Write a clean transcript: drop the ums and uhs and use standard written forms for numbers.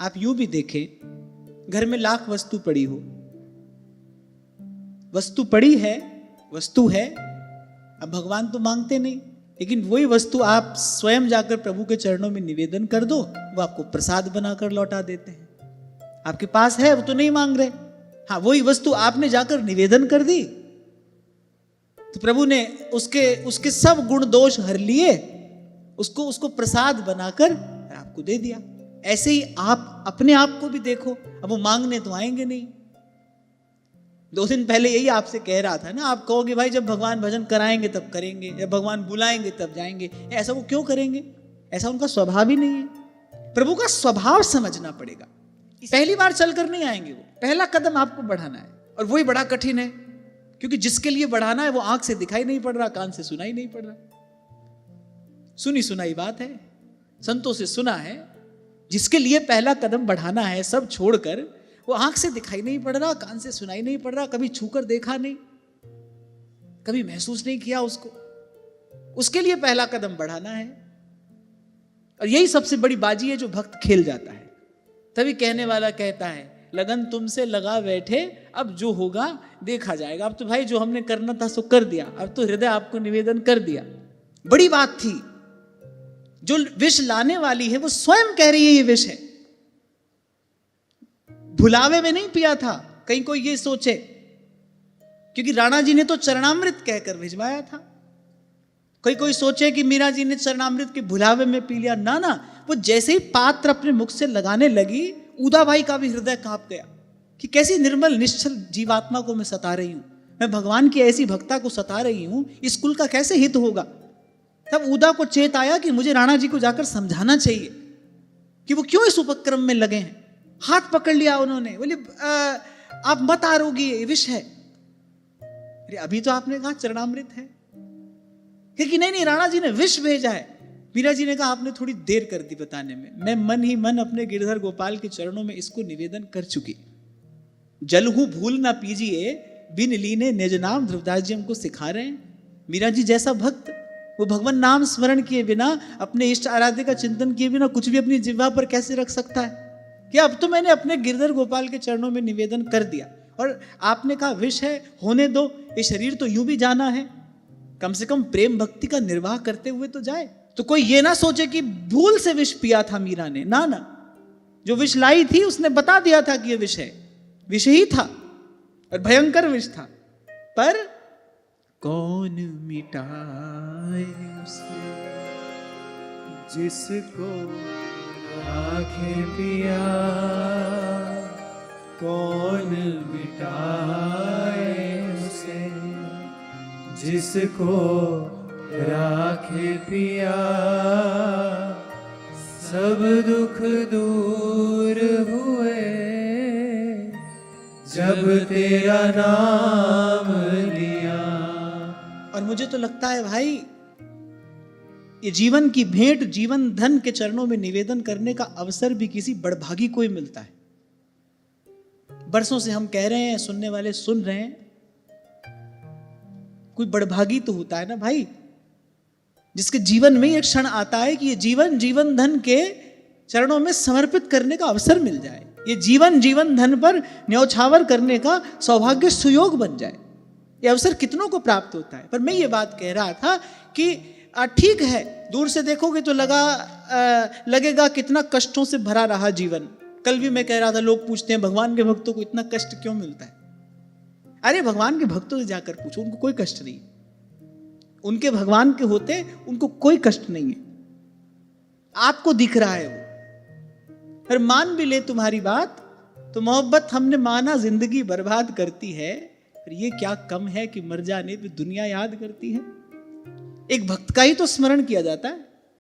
आप यूं भी देखें, घर में लाख वस्तु पड़ी हो, वस्तु पड़ी है, वस्तु है, अब भगवान तो मांगते नहीं, लेकिन वही वस्तु आप स्वयं जाकर प्रभु के चरणों में निवेदन कर दो, वो आपको प्रसाद बनाकर लौटा देते हैं। आपके पास है, वो तो नहीं मांग रहे, हाँ वही वस्तु आपने जाकर निवेदन कर दी तो प्रभु ने उसके सब गुण दोष हर लिए, उसको प्रसाद बनाकर आपको दे दिया। ऐसे ही आप अपने आप को भी देखो, अब वो मांगने तो आएंगे नहीं। 2 दिन पहले यही आपसे कह रहा था ना, आप कहोगे भाई जब भगवान भजन कराएंगे तब करेंगे, जब भगवान बुलाएंगे तब जाएंगे, ऐसा वो क्यों करेंगे? ऐसा उनका स्वभाव ही नहीं है। प्रभु का स्वभाव समझना पड़ेगा। पहली बार चलकर नहीं आएंगे, वो पहला कदम आपको बढ़ाना है, और वही बड़ा कठिन है, क्योंकि जिसके लिए बढ़ाना है वो आंख से दिखाई नहीं पड़ रहा, कान से सुनाई नहीं पड़ रहा। सुनी सुनाई बात है, संतों से सुना है, जिसके लिए पहला कदम बढ़ाना है सब छोड़कर, वो आंख से दिखाई नहीं पड़ रहा, कान से सुनाई नहीं पड़ रहा, कभी छूकर देखा नहीं, कभी महसूस नहीं किया उसको, उसके लिए पहला कदम बढ़ाना है। और यही सबसे बड़ी बाजी है जो भक्त खेल जाता है। तभी कहने वाला कहता है, लगन तुमसे लगा बैठे, अब जो होगा देखा जाएगा। अब तो भाई जो हमने करना था सो कर दिया, अब तो हृदय आपको निवेदन कर दिया। बड़ी बात थी, जो विष लाने वाली है वो स्वयं कह रही है ये विष है, भुलावे में नहीं पिया था। कहीं कोई ये सोचे, क्योंकि राणा जी ने तो चरणामृत कहकर भिजवाया था। कोई सोचे कि मीरा जी ने चरणामृत के भुलावे में पी लिया, ना ना, वो जैसे ही पात्र अपने मुख से लगाने लगी, उदाबाई का भी हृदय कांप गया कि कैसी निर्मल निश्चल जीवात्मा को मैं सता रही हूं, मैं भगवान की ऐसी भक्ता को सता रही हूं, इस कुल का कैसे हित होगा। तब उदा को चेत आया कि मुझे राणा जी को जाकर समझाना चाहिए कि वो क्यों इस उपक्रम में लगे हैं। हाथ पकड़ लिया उन्होंने, बोले आप मत आरोगी, ये विष है। अरे अभी तो आपने कहा चरणामृत है, कि नहीं राणा जी ने विष भेजा है। मीरा जी ने कहा आपने थोड़ी देर कर दी बताने में, मैं मन ही मन अपने गिरधर गोपाल के चरणों में इसको निवेदन कर चुकी। जलहू भूल ना पीजिए, बिन लीने निज नाम, ध्रुवदास जी हमको सिखा रहे हैं। मीरा जी जैसा भक्त, वो भगवान नाम स्मरण किए बिना, अपने इष्ट आराध्य का चिंतन किए बिना कुछ भी अपनी जिह्वा पर कैसे रख सकता है? कि अब तो मैंने अपने गिरधर गोपाल के चरणों में निवेदन कर दिया, और आपने कहा विष है, होने दो, ये शरीर तो यूं भी जाना है, कम से कम प्रेम भक्ति का निर्वाह करते हुए तो जाए। तो कोई ये ना सोचे कि भूल से विष पिया था मीरा ने, ना ना, जो विष लाई थी उसने बता दिया था कि ये विष है, विष ही था और भयंकर विष था। पर कौन मिटाए उसे जिसको आंखें पिया, कौन मिटाए उसे जिसको राखे पिया। सब दुख दूर हुए जब तेरा नाम लिया। और मुझे तो लगता है भाई, ये जीवन की भेंट, जीवन धन के चरणों में निवेदन करने का अवसर भी किसी बड़भागी को ही मिलता है। बरसों से हम कह रहे हैं, सुनने वाले सुन रहे हैं, कोई बड़भागी तो होता है ना भाई, जिसके जीवन में एक क्षण आता है कि ये जीवन धन के चरणों में समर्पित करने का अवसर मिल जाए, ये जीवन धन पर न्यौछावर करने का सौभाग्य सुयोग बन जाए। ये अवसर कितनों को प्राप्त होता है। पर मैं ये बात कह रहा था कि ठीक है, दूर से देखोगे तो लगेगा कितना कष्टों से भरा रहा जीवन। कल भी मैं कह रहा था, लोग पूछते हैं भगवान के भक्तों को इतना कष्ट क्यों मिलता है। अरे भगवान के भक्तों से जाकर पूछो, उनको कोई कष्ट नहीं, उनके भगवान के होते उनको कोई कष्ट नहीं है। आपको दिख रहा है वो, पर मान भी ले तुम्हारी बात तो मोहब्बत हमने माना जिंदगी बर्बाद करती है, पर ये क्या कम है कि मर जाने पे दुनिया याद करती है। एक भक्त का ही तो स्मरण किया जाता है,